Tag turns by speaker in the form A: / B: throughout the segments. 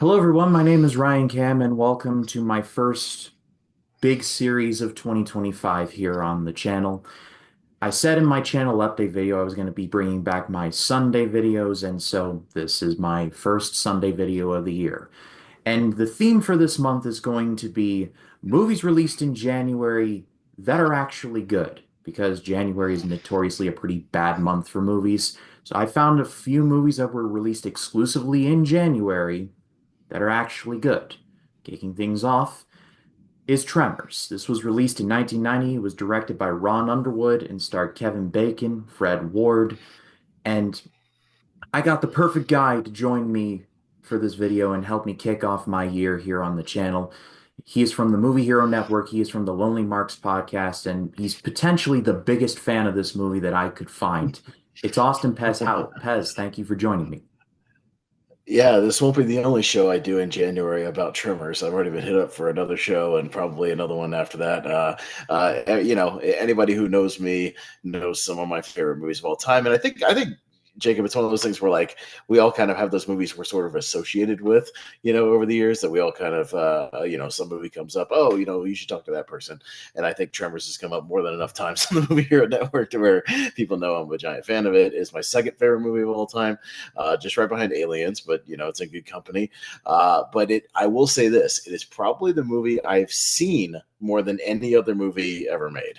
A: Hello, everyone. My name is Ryan Cam, and welcome to my first big series of 2025 here on the channel. I said in my channel update video I was going to be bringing back my Sunday videos, and so this is my first Sunday video of the year. And the theme for this month is going to be movies released in January that are actually good, because January is notoriously a pretty bad month for movies. So I found a few movies that were released exclusively in January that are actually good. Kicking things off is Tremors. This was released in 1990. It was directed by Ron Underwood and starred Kevin Bacon, Fred Ward, and I got the perfect guy to join me for this video and help me kick off my year here on the channel. He is from the Movie Hero Network. He is from the Lonely Marks podcast, and he's potentially the biggest fan of this movie that I could find. It's Austin Pez Howell. Pez, thank you for joining me.
B: Yeah, this won't be the only show I do in January about Tremors. I've already been hit up for another show and probably another one after that. Anybody who knows me knows some of my favorite movies of all time, and I think Jacob, it's one of those things where like we all kind of have those movies we're sort of associated with, over the years that we all kind of, some movie comes up, oh, you should talk to that person, and I think Tremors has come up more than enough times on the Movie Hero Network to where people know I'm a giant fan of it. It's my second favorite movie of all time, just right behind Aliens, but it's in good company. I will say this: it is probably the movie I've seen more than any other movie ever made.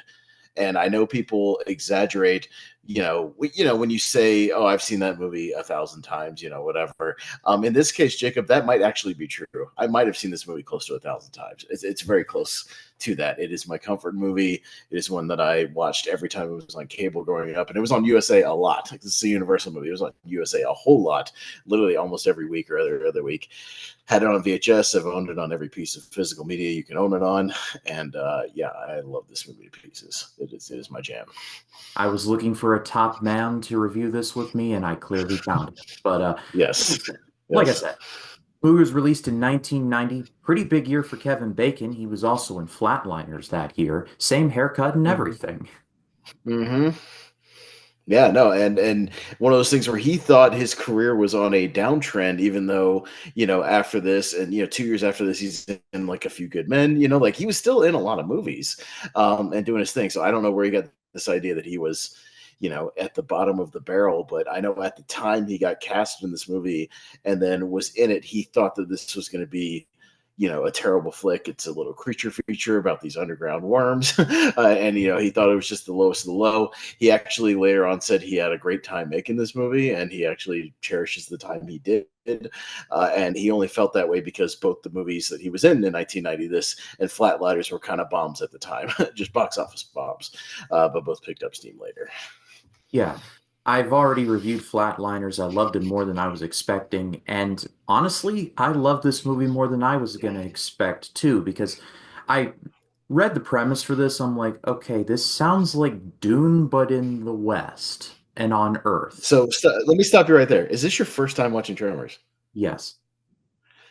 B: And I know people exaggerate, when you say, "Oh, I've seen that movie 1,000 times," whatever. In this case, Jacob, that might actually be true. I might have seen this movie close to 1,000 times. It's very close to that. It is my comfort movie. It is one that I watched every time it was on cable growing up, and it was on USA a lot. Like, this is a Universal movie. It was on USA a whole lot, literally almost every week or other week. Had it on VHS. I've owned it on every piece of physical media you can own it on, and yeah, I love this movie to pieces. It is my jam.
A: I was looking for a top man to review this with me, and I clearly found it. But like I
B: Yes,
A: said, like I
B: yes.
A: said, movie was released in 1990. Pretty big year for Kevin Bacon. He was also in Flatliners that year. Same haircut and
B: Mm-hmm.
A: everything.
B: Mm-hmm. Yeah, no, and one of those things where he thought his career was on a downtrend, even though after this, and 2 years after this, he's in like A Few Good Men. Like he was still in a lot of movies, and doing his thing. So I don't know where he got this idea that he was, at the bottom of the barrel. But I know at the time he got cast in this movie and then was in it, he thought that this was going to be a terrible flick. It's a little creature feature about these underground worms. And, he thought it was just the lowest of the low. He actually later on said he had a great time making this movie and he actually cherishes the time he did. And he only felt that way because both the movies that he was in 1990, this and Flatliners, were kind of bombs at the time, just box office bombs, but both picked up steam later.
A: Yeah, I've already reviewed Flatliners. I loved it more than I was expecting. And honestly, I love this movie more than I was going to expect too, because I read the premise for this. I'm like, okay, this sounds like Dune, but in the West and on Earth.
B: So let me stop you right there. Is this your first time watching Tremors?
A: Yes.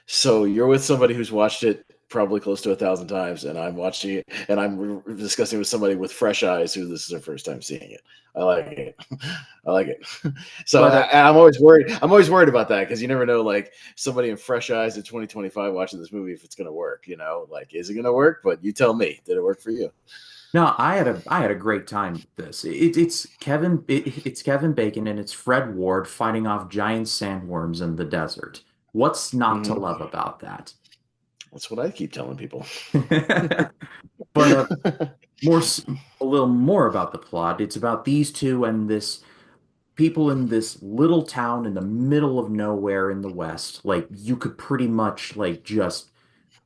B: So you're with somebody who's watched it probably close to 1,000 times, and I'm watching it, and I'm discussing with somebody with fresh eyes who this is their first time seeing it. I like it. I like it. So
A: But
B: I'm always worried. I'm always worried about that because you never know, like somebody in fresh eyes in 2025 watching this movie, if it's going to work. Like is it going to work? But you tell me, did it work for you?
A: no, I had a great time with this. It's Kevin Bacon and it's Fred Ward fighting off giant sandworms in the desert. What's not to
B: Hmm.
A: love about that?
B: That's what I keep telling people.
A: But more a little more about the plot. It's about these two and this people in this little town in the middle of nowhere in the West. Like you could pretty much like just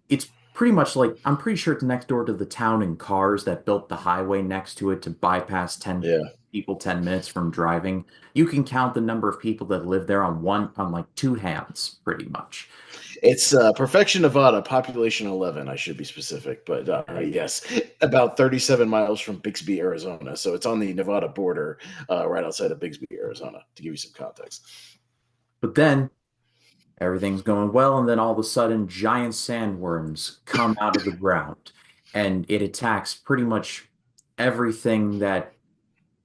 A: it's pretty much like I'm pretty sure it's next door to the town and cars that built the highway next to it to bypass 10
B: Yeah.
A: people 10 minutes from driving. You can count the number of people that live there on like two hands, pretty much.
B: It's Perfection, Nevada, population 11. I should be specific, but yes, about 37 miles from Bixby, Arizona. So it's on the Nevada border, right outside of Bixby, Arizona, to give you some context.
A: But then everything's going well, and then all of a sudden, giant sandworms come out of the ground, and it attacks pretty much everything that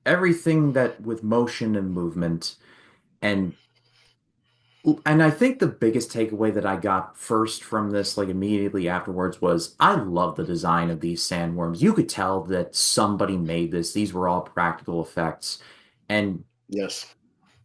A: everything that with motion and movement. And And I think the biggest takeaway that I got first from this, like immediately afterwards, was I love the design of these sandworms. You could tell that somebody made this. These were all practical effects. And
B: Yes.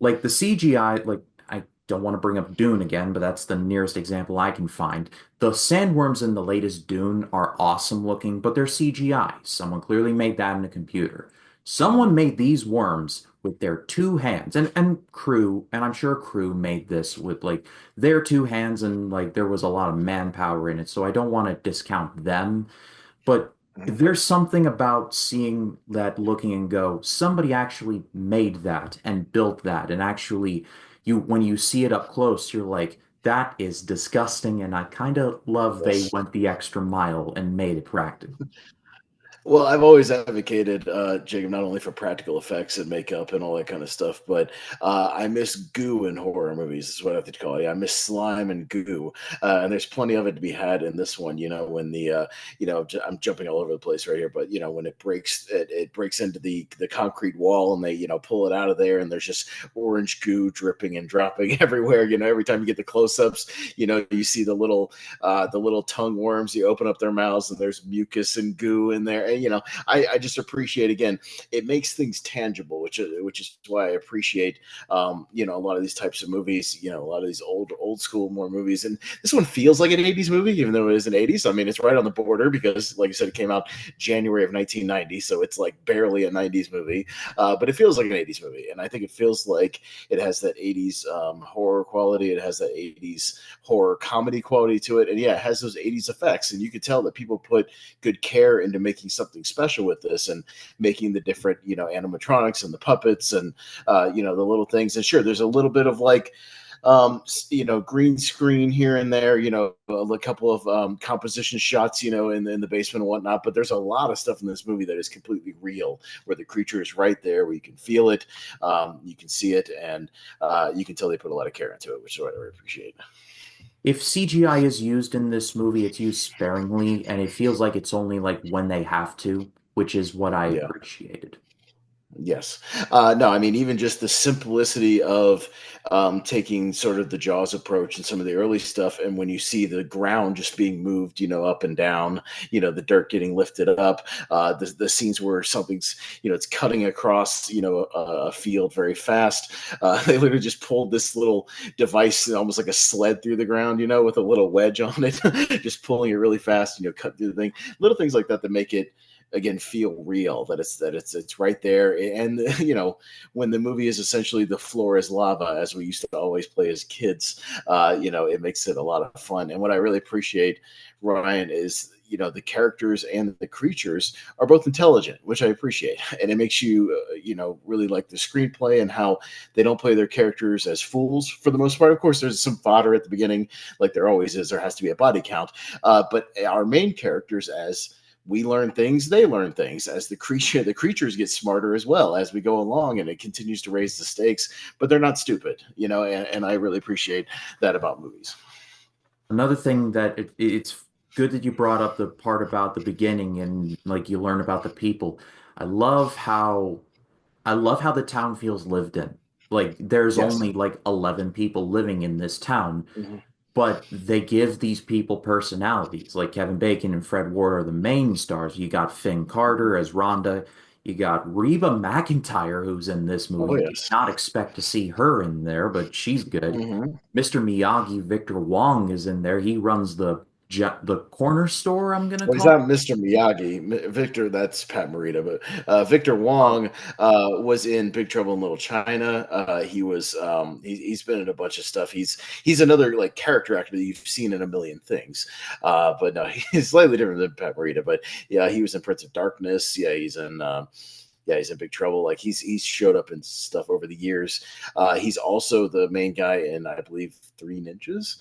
A: like the CGI, like I don't want to bring up Dune again, but that's the nearest example I can find. The sandworms in the latest Dune are awesome looking, but they're CGI. Someone clearly made that in a computer. Someone made these worms with their two hands, and crew, and I'm sure crew made this with like their two hands, and like there was a lot of manpower in it, so I don't want to discount them. But
B: Mhm.
A: there's something about seeing that, looking and go, somebody actually made that and built that. And actually, when you see it up close, you're like, that is disgusting. And I kind of love they
B: Yes.
A: went the extra mile and made it practical.
B: Well, I've always advocated, Jacob, not only for practical effects and makeup and all that kind of stuff, but I miss goo in horror movies. Is what I have to call it. I miss slime and goo, and there's plenty of it to be had in this one. You know, when I'm jumping all over the place right here, but when it breaks into the concrete wall, and they pull it out of there, and there's just orange goo dripping and dropping everywhere. Every time you get the close-ups, you see the little tongue worms. You open up their mouths, and there's mucus and goo in there. And I just appreciate, again, it makes things tangible, which is why I appreciate a lot of these types of movies. A lot of these old school more movies, and this one feels like an '80s movie, even though it is an '80s. I mean, it's right on the border because, like I said, it came out January of 1990, so it's like barely a '90s movie, but it feels like an '80s movie, and I think it feels like it has that '80s horror quality. It has that '80s horror comedy quality to it, and yeah, it has those '80s effects, and you could tell that people put good care into making something special with this, and making the different animatronics and the puppets, and the little things. And sure, there's a little bit of like green screen here and there, a couple of composition shots, in the basement and whatnot. But there's a lot of stuff in this movie that is completely real, where the creature is right there, where you can feel it, you can see it, and you can tell they put a lot of care into it, which is what I really appreciate.
A: If CGI is used in this movie, it's used sparingly, and it feels like it's only like when they have to, which is what I
B: Yeah.
A: appreciated.
B: Yes. No, I mean, even just the simplicity of taking sort of the Jaws approach and some of the early stuff. And when you see the ground just being moved, up and down, the dirt getting lifted up, the scenes where something's, it's cutting across, a field very fast. They literally just pulled this little device, almost like a sled through the ground, with a little wedge on it, just pulling it really fast, cut through the thing. Little things like that make it, again, feel real, that it's right there. And when the movie is essentially the floor is lava, as we used to always play as kids, it makes it a lot of fun. And what I really appreciate, Ryan, is the characters and the creatures are both intelligent, which I appreciate. And it makes you really like the screenplay, and how they don't play their characters as fools for the most part. Of course, there's some fodder at the beginning, like there always is. There has to be a body count, but our main characters, as we learn things, they learn things. As the creatures get smarter as well as we go along, and it continues to raise the stakes, but they're not stupid, and I really appreciate that about movies.
A: Another thing that it's good that you brought up the part about the beginning and like you learn about the people. I love how I love how the town feels lived in. Like there's
B: Yes.
A: only like 11 people living in this town,
B: Mhm.
A: but they give these people personalities. Like Kevin Bacon and Fred Ward are the main stars. You got Finn Carter as Rhonda. You got Reba McEntire, who's in this
B: Oh,
A: movie. Did
B: yes.
A: not expect to see her in there, but she's good.
B: Hmm.
A: Mr. Miyagi, Victor Wong is in there. He runs the corner store, I'm gonna
B: Well, he's
A: call
B: not Mr. Miyagi. Victor, that's Pat Morita, but Victor
A: it.
B: Wong was in Big Trouble in Little China. He's been in a bunch of stuff. He's another like character actor that you've seen in a million things. But no, he's slightly different than Pat Morita. But yeah, he was in Prince of Darkness. Yeah, he's in Big Trouble. Like he's showed up in stuff over the years. He's also the main guy in, I believe, Three Ninjas.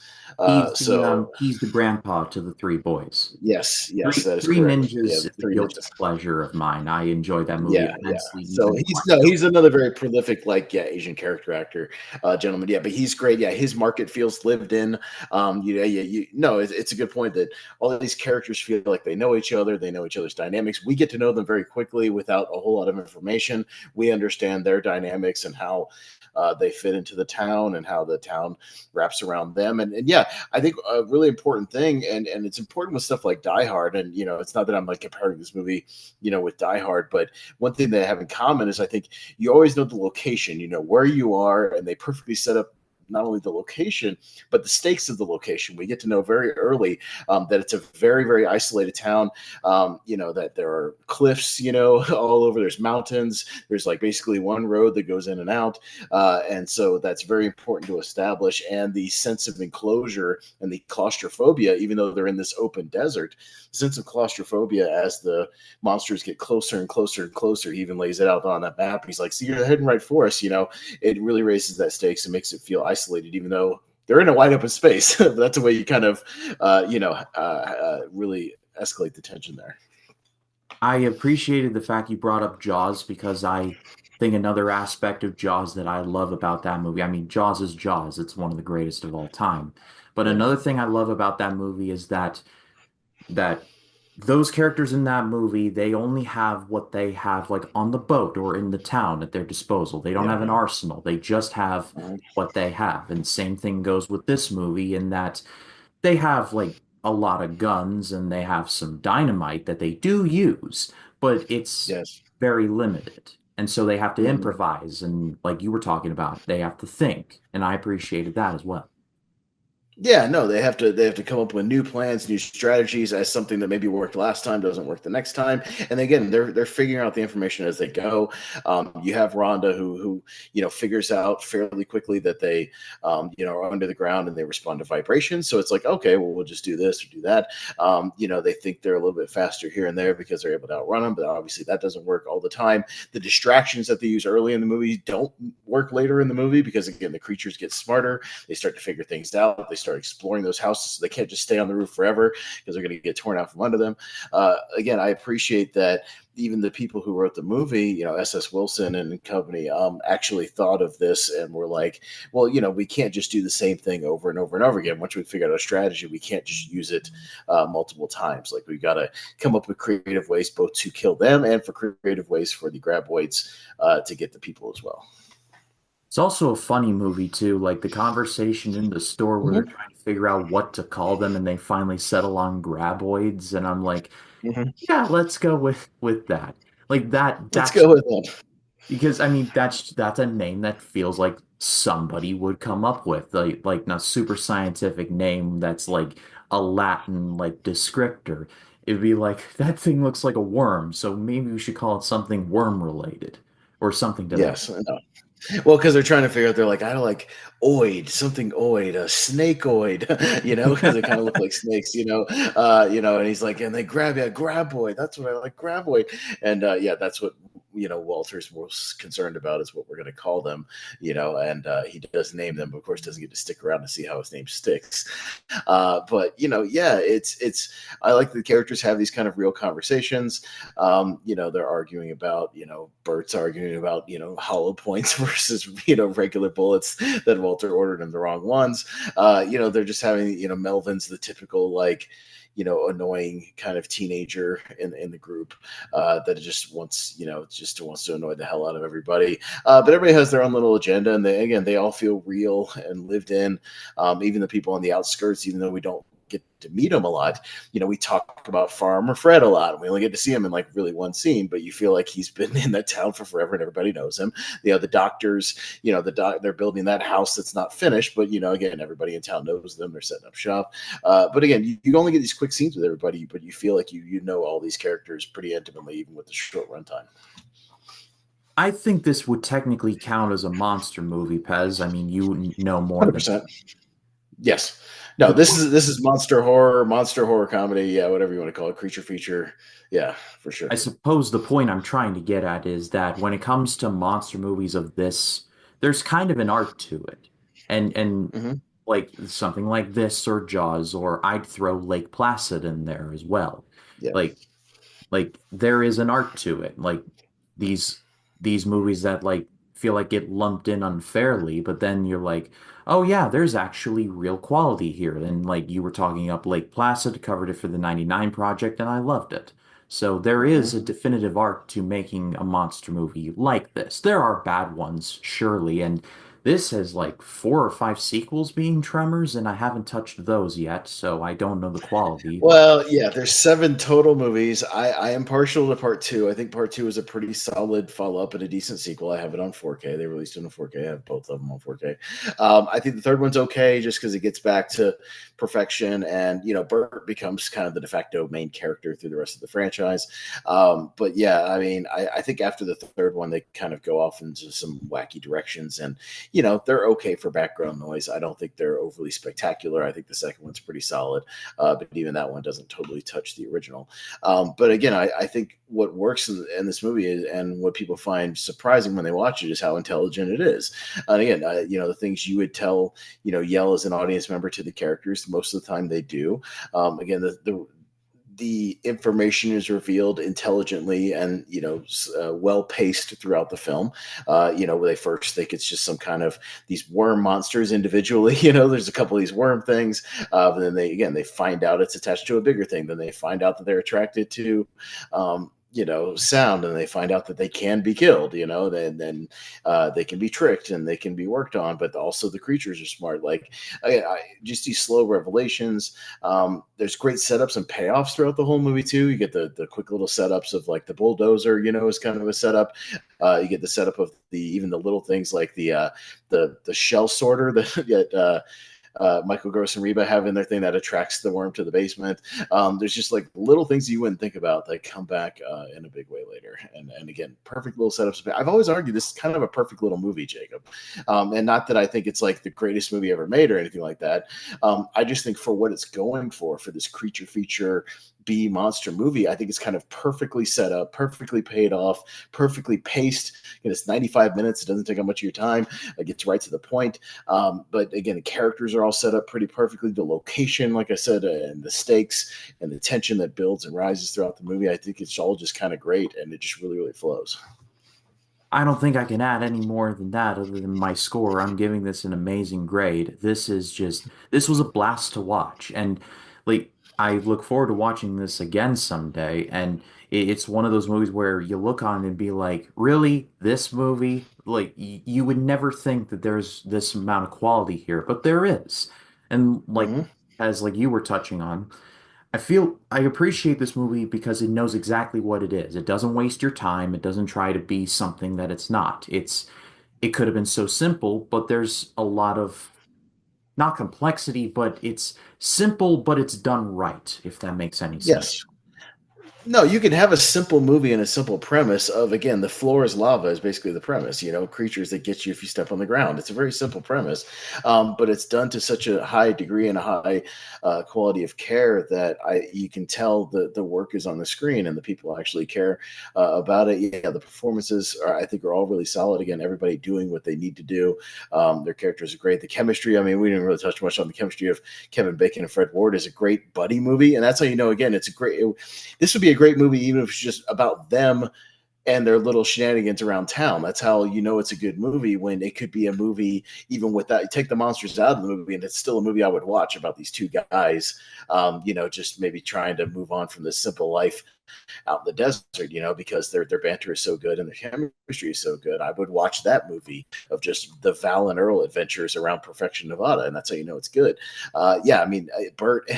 B: So
A: He's the grandpa to the three boys.
B: yes, yes,
A: Three
B: that is
A: Three
B: correct. Yeah,
A: Ninjas
B: the
A: is a
B: Three
A: guilty
B: Ninjas.
A: pleasure of mine. I enjoy that movie
B: Yeah, yeah.
A: immensely,
B: So
A: even more
B: he's no,
A: so.
B: he's another very prolific, like, yeah, Asian character actor, gentleman. Yeah, but he's great. Yeah, his market feels lived in. Yeah, no, it's a good point that all of these characters feel like they know each other. They know each other's dynamics. We get to know them very quickly without a whole lot of information. We understand their dynamics and how they fit into the town and how the town wraps around them. And yeah, I think a really important thing, and it's important with stuff like Die Hard. And it's not that I'm like comparing this movie, with Die Hard, but one thing they have in common is I think you always know the location, where you are, and they perfectly set up not only the location but the stakes of the location. We get to know very early that it's a very, very isolated town. That there are cliffs, all over. There's mountains. There's like basically one road that goes in and out, and so that's very important to establish. And the sense of enclosure and the claustrophobia, even though they're in this open desert, the sense of claustrophobia as the monsters get closer and closer and closer. He even lays it out on that map. He's like, "See, you're heading right for us." It really raises that stakes and makes it feel isolated, even though they're in a wide open space. That's a way you kind of, really escalate the tension there.
A: I appreciated the fact you brought up Jaws because I think another aspect of Jaws that I love about that movie, I mean, Jaws is Jaws. It's one of the greatest of all time. But
B: Yeah,
A: another thing I love about that movie is that those characters in that movie, they only have what they have like on the boat or in the town at their disposal. They don't
B: yeah,
A: have an arsenal. They just have what they have. And same thing goes with this movie in that they have like a lot of guns and they have some dynamite that they do use, but it's
B: yes.
A: very limited. And so they have to
B: Mhm.
A: improvise and like you were talking about, they have to think. And I appreciated that as well.
B: Yeah, no, they have to come up with new plans, new strategies as something that maybe worked last time doesn't work the next time. And again, they're figuring out the information as they go. You have Rhonda who figures out fairly quickly that they are under the ground and they respond to vibrations. So it's like, okay, well, we'll just do this or do that. They think they're a little bit faster here and there because they're able to outrun them, but obviously that doesn't work all the time. The distractions that they use early in the movie don't work later in the movie because again, the creatures get smarter. They start to figure things out. They start exploring those houses. So they can't just stay on the roof forever because they're going to get torn out from under them. Again, I appreciate that even the people who wrote the movie, S.S. Wilson and company, actually thought of this and were like, well, we can't just do the same thing over and over and over again. Once we figure out a strategy, we can't just use it multiple times. Like we've got to come up with creative ways both to kill them and for creative ways for the graboids to get the people as well.
A: It's also a funny movie too, like the conversation in the store where they're
B: Mm-hmm.
A: trying to figure out what to call them and they finally settle on graboids and I'm like,
B: Mm-hmm.
A: yeah, let's go with that. Like
B: Let's
A: that's
B: go with that.
A: because I mean that's a name that feels like somebody would come up with like a super scientific name that's like a Latin like descriptor. It'd be like that thing looks like a worm, so maybe we should call it something worm related or something to that.
B: Yes. No. Well, because they're trying to figure out, they're like, I don't like oid, something oid, a snakeoid, because they kind of look like snakes, and he's like, and they grab, yeah, graboid. That's what I like, graboid. And yeah, that's what, Walter's most concerned about is what we're going to call them, and he does name them, but of course, doesn't get to stick around to see how his name sticks. But, yeah, I like the characters have these kind of real conversations. They're arguing about, Bert's arguing about, hollow points versus, regular bullets that Walter ordered him the wrong ones. They're just having, Melvin's the typical, like, annoying kind of teenager in the group that just wants to annoy the hell out of everybody. But everybody has their own little agenda, and they all feel real and lived in. Even the people on the outskirts, even though we don't get to meet him a lot. We talk about Farmer Fred a lot, and we only get to see him in like really one scene, but you feel like he's been in that town for forever and everybody knows him. The doctors, they're building that house that's not finished, but again, everybody in town knows them. They're setting up shop. But again, you only get these quick scenes with everybody, but you feel like you know all these characters pretty intimately, even with the short runtime.
A: I think this would technically count as a monster movie, Pez. I mean, you know more than
B: 100%. Yes. No,
A: the
B: this is monster horror comedy, yeah, whatever you want to call it, creature feature. Yeah, for sure.
A: I suppose the point I'm trying to get at is that when it comes to monster movies of this, there's kind of an art to it. And
B: Hmm.
A: like something like this or Jaws, or I'd throw Lake Placid in there as well.
B: Yeah.
A: Like there is an art to it. Like these these movies that like feel like get lumped in unfairly, but then you're like, oh yeah, there's actually real quality here. And like you were talking up Lake Placid, covered it for the 99 Project, and I loved it. So there is
B: Mhm.
A: a definitive art to making a monster movie like this. There are bad ones, surely, and this has like 4 or 5 sequels being Tremors, and I haven't touched those yet, so I don't know the quality, but
B: Well, yeah, there's 7 total movies. I am partial to part 2. I think part 2 is a pretty solid follow-up and a decent sequel. I have it on 4K. They released it on 4K. I have both of them on 4K. I think the third one's okay just because it gets back to perfection, and Burt becomes kind of the de facto main character through the rest of the franchise. But yeah, I mean, I think after the third one, they kind of go off into some wacky directions, and they're okay for background noise. I don't think they're overly spectacular. I think the second one's pretty solid, but even that one doesn't totally touch the original. But again, I think what works in this movie is, and what people find surprising when they watch it, is how intelligent it is. And again, the things you would tell, yell as an audience member to the characters, most of the time they do. Again, the information is revealed intelligently and well paced throughout the film. Where they first think it's just some kind of these worm monsters individually. There's a couple of these worm things, but then they find out it's attached to a bigger thing. Then they find out that they're attracted to sound, and they find out that they can be killed. Then they can be tricked and they can be worked on, but also the creatures are smart. Like just these slow revelations. There's great setups and payoffs throughout the whole movie too. You get the quick little setups of like the bulldozer, is kind of a setup. You get the setup of even the little things like the shell sorter that Michael Gross and Reba have in their thing that attracts the worm to the basement. There's just like little things you wouldn't think about that come back in a big way later. And again, perfect little setups. I've always argued this is kind of a perfect little movie, Jacob. And not that I think it's like the greatest movie ever made or anything like that. I just think for what it's going for this creature feature B monster movie, I think it's kind of perfectly set up, perfectly paid off, perfectly paced. It's 95 minutes. It doesn't take up much of your time. It gets right to the point. But again, the characters are all set up pretty perfectly. The location, like I said, and the stakes and the tension that builds and rises throughout the movie, I think it's all just kind of great, and it just really, really flows.
A: I don't think I can add any more than that other than my score. I'm giving this an amazing grade. This was a blast to watch. And like, I look forward to watching this again someday. And it's one of those movies where you look on it and be like, really? This movie? Like, you would never think that there's this amount of quality here, but there is. And like,
B: Mm-hmm.
A: as like you were touching on, I appreciate this movie because it knows exactly what it is. It doesn't waste your time. It doesn't try to be something that it's not. It could have been so simple, but there's a lot of not complexity, but it's simple, but it's done right, if that makes any sense.
B: Yes. No, you can have a simple movie and a simple premise of, again, the floor is lava is basically the premise. Creatures that get you if you step on the ground. It's a very simple premise, but it's done to such a high degree and a high quality of care that you can tell the work is on the screen and the people actually care about it. Yeah, the performances I think are all really solid. Again, everybody doing what they need to do. Their characters are great. The chemistry. I mean, we didn't really touch much on the chemistry of Kevin Bacon and Fred Ward. Is a great buddy movie, and that's how you know. Again, it's a great. This would be a great movie even if it's just about them and their little shenanigans around town. That's how you know it's a good movie, when it could be a movie even without, take the monsters out of the movie, and it's still a movie I would watch about these two guys, just maybe trying to move on from this simple life out in the desert, because their banter is so good and their chemistry is so good. I would watch that movie of just the Val and Earl adventures around Perfection, Nevada, and that's how you know it's good. Yeah, I mean, Bert,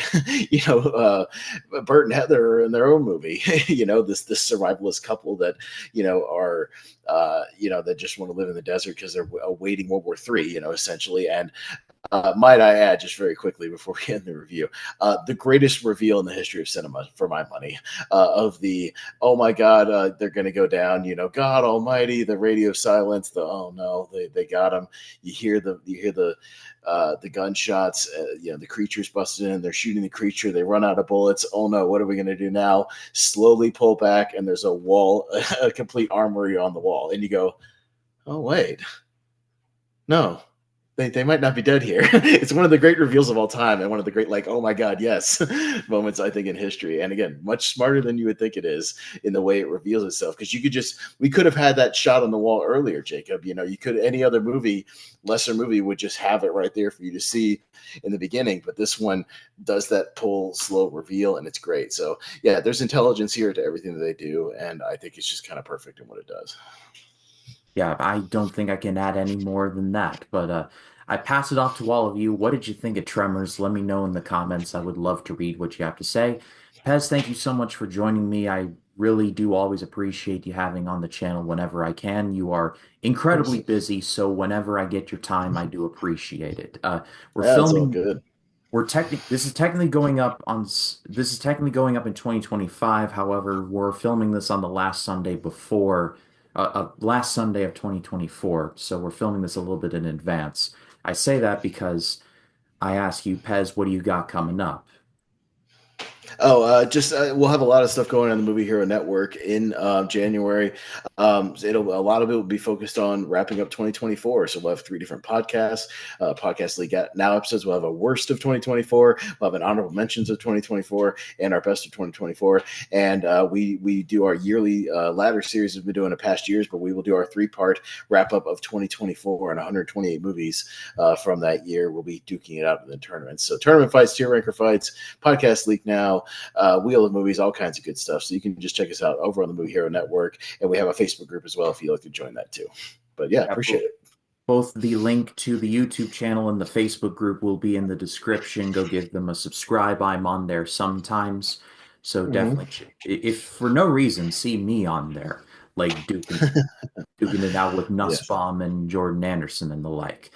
B: Bert and Heather are in their own movie. This survivalist couple that are that just want to live in the desert because they're awaiting World War III, essentially. And might I add, just very quickly before we end the review, the greatest reveal in the history of cinema, for my money, of the oh my God, they're going to go down. God Almighty, the radio silence. The oh no, they got him. You hear the gunshots. The creature's busted in. They're shooting the creature. They run out of bullets. Oh no, what are we going to do now? Slowly pull back, and there's a wall, a complete armory on the wall, and you go, oh wait, no. they might not be dead here. It's one of the great reveals of all time, and one of the great, like, oh my god, yes, moments I think in history. And again, much smarter than you would think it is in the way it reveals itself. Because we could have had that shot on the wall earlier, Jacob. You could, any other movie, lesser movie, would just have it right there for you to see in the beginning. But this one does that pull slow reveal, and it's great. So yeah, there's intelligence here to everything that they do, and I think it's just kind of perfect in what it does.
A: Yeah, I don't think I can add any more than that. But I pass it off to all of you. What did you think of Tremors? Let me know in the comments. I would love to read what you have to say. Pez, thank you so much for joining me. I really do always appreciate you having on the channel whenever I can. You are
B: Of course.
A: incredibly busy, so whenever I get your time, I do appreciate it. We're
B: Yeah, it's all
A: filming
B: good.
A: this is technically going up in 2025. However, we're filming this on the last Sunday of 2024, so we're filming this a little bit in advance. I say that because I ask you, Pez, what do you got coming up?
B: Oh, just we'll have a lot of stuff going on in the Movie Hero Network in January. A lot of it will be focused on wrapping up 2024. So we'll have three different podcasts. Podcast League Now episodes. We'll have a worst of 2024. We'll have an honorable mentions of 2024 and our best of 2024. And we do our yearly ladder series we've been doing in past years, but we will do our 3-part wrap up of 2024 and 128 movies from that year. We'll be duking it out in the tournaments. So tournament fights, tier ranker fights, Podcast League Now, Wheel of Movies, all kinds of good stuff. So you can just check us out over on the Movie Hero Network, and we have a Facebook group as well if you'd like to join that too. But yeah,
A: Yeah,
B: appreciate it.
A: both the link to the YouTube channel and the Facebook group will be in the description. Go give them a subscribe. I'm on there sometimes. So
B: Mm-hmm.
A: definitely, if for no reason, see me on there, like duking it out with
B: Yes.
A: Nussbaum and Jordan Anderson and the like.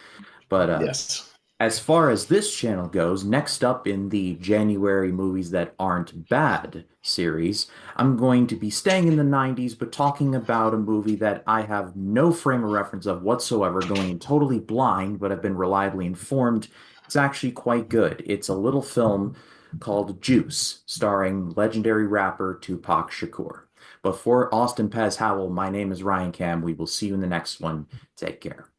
A: But
B: Yes.
A: as far as this channel goes, next up in the January Movies That Aren't Bad series, I'm going to be staying in the 90s, but talking about a movie that I have no frame of reference of whatsoever, going in totally blind, but have been reliably informed. It's actually quite good. It's a little film called Juice, starring legendary rapper Tupac Shakur. But for Austin Pez Howell, my name is Ryan Cam. We will see you in the next one. Take care.